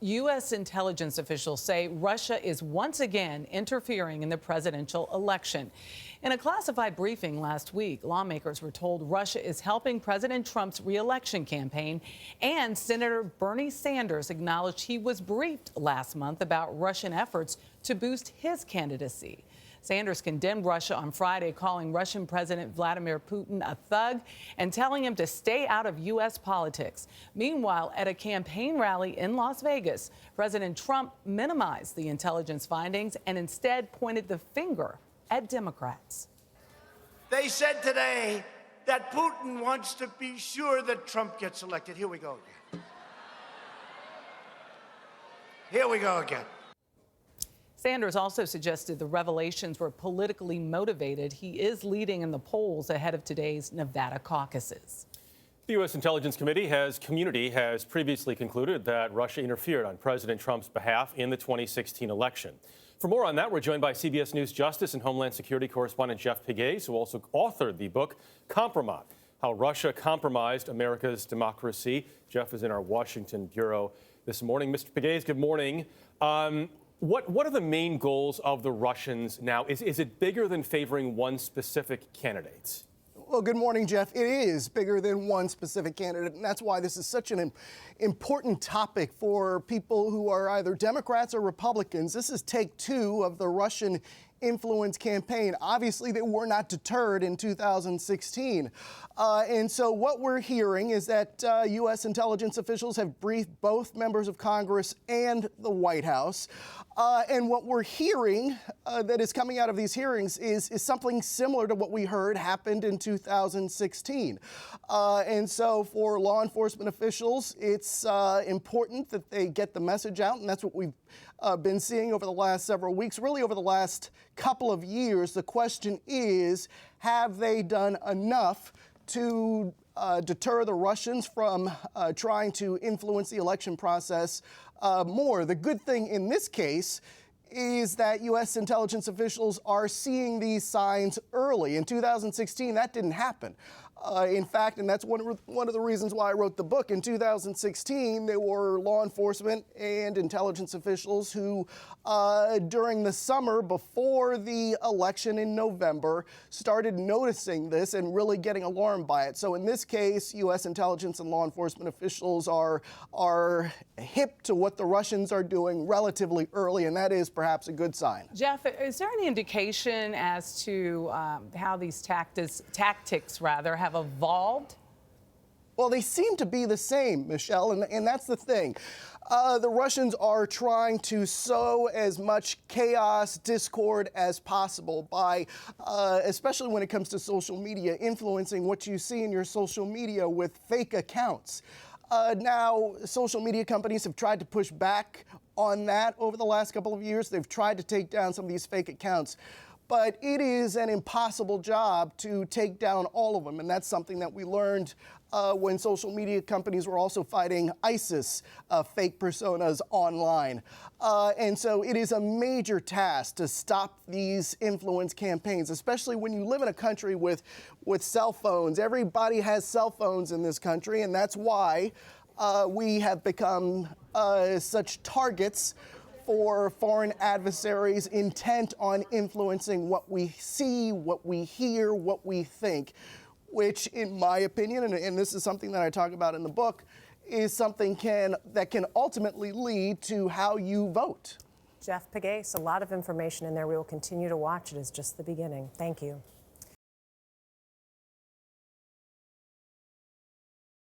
U.S. intelligence officials say Russia is once again interfering in the presidential election. In a classified briefing last week, lawmakers were told Russia is helping President Trump's re-election campaign, and Senator Bernie Sanders acknowledged he was briefed last month about Russian efforts to boost his candidacy. Sanders condemned Russia on Friday, calling Russian President Vladimir Putin a thug and telling him to stay out of U.S. politics. Meanwhile, at a campaign rally in Las Vegas, President Trump minimized the intelligence findings and instead pointed the finger at Democrats. They said today that Putin wants to be sure that Trump gets elected. Here we go again. Here we go again. Sanders also suggested the revelations were politically motivated. He is leading in the polls ahead of today's Nevada caucuses. The U.S. Intelligence Committee has previously concluded that Russia interfered on President Trump's behalf in the 2016 election. For more on that, we're joined by CBS News Justice and Homeland Security correspondent Jeff Pegues, who also authored the book Compromise: How Russia Compromised America's Democracy. Jeff is in our Washington bureau this morning. Mr. Pegues, good morning. What are the main goals of the Russians now? Is it bigger than favoring one specific candidate? Well, good morning, Jeff. It is bigger than one specific candidate, and that's why this is such an important topic for people who are either Democrats or Republicans. This is take two of the Russian influence campaign. Obviously, they were not deterred in 2016. And so what we're hearing is that U.S. intelligence officials have briefed both members of Congress and the White House. And what we're hearing that is coming out of these hearings is something similar to what we heard happened in 2016. And so for law enforcement officials, it's important that they get the message out, and that's what we've been seeing over the last several weeks, really over the last couple of years. The question is, have they done enough to deter the Russians from trying to influence the election process more? The good thing in this case is that U.S. intelligence officials are seeing these signs early. In 2016, that didn't happen. In fact, and that's one of the reasons why I wrote the book. In 2016, there were law enforcement and intelligence officials who, during the summer before the election in November, started noticing this and really getting alarmed by it. So in this case, U.S. intelligence and law enforcement officials are hip to what the Russians are doing relatively early, and that is perhaps a good sign. Jeff, is there any indication as to how these tactics have evolved? Well, they seem to be the same, Michelle, and that's the thing. The Russians are trying to sow as much chaos, discord as possible by, especially when it comes to social media, influencing what you see in your social media with fake accounts. Now, social media companies have tried to push back on that over the last couple of years. They've tried to take down some of these fake accounts. But it is an impossible job to take down all of them, and that's something that we learned when social media companies were also fighting ISIS fake personas online. And so it is a major task to stop these influence campaigns, especially when you live in a country with cell phones. Everybody has cell phones in this country, and that's why we have become such targets for foreign adversaries intent on influencing what we see, what we hear, what we think, which, in my opinion, and this is something that I talk about in the book, is something that can ultimately lead to how you vote. Jeff Pegues, a lot of information in there. We will continue to watch it as just the beginning. Thank you.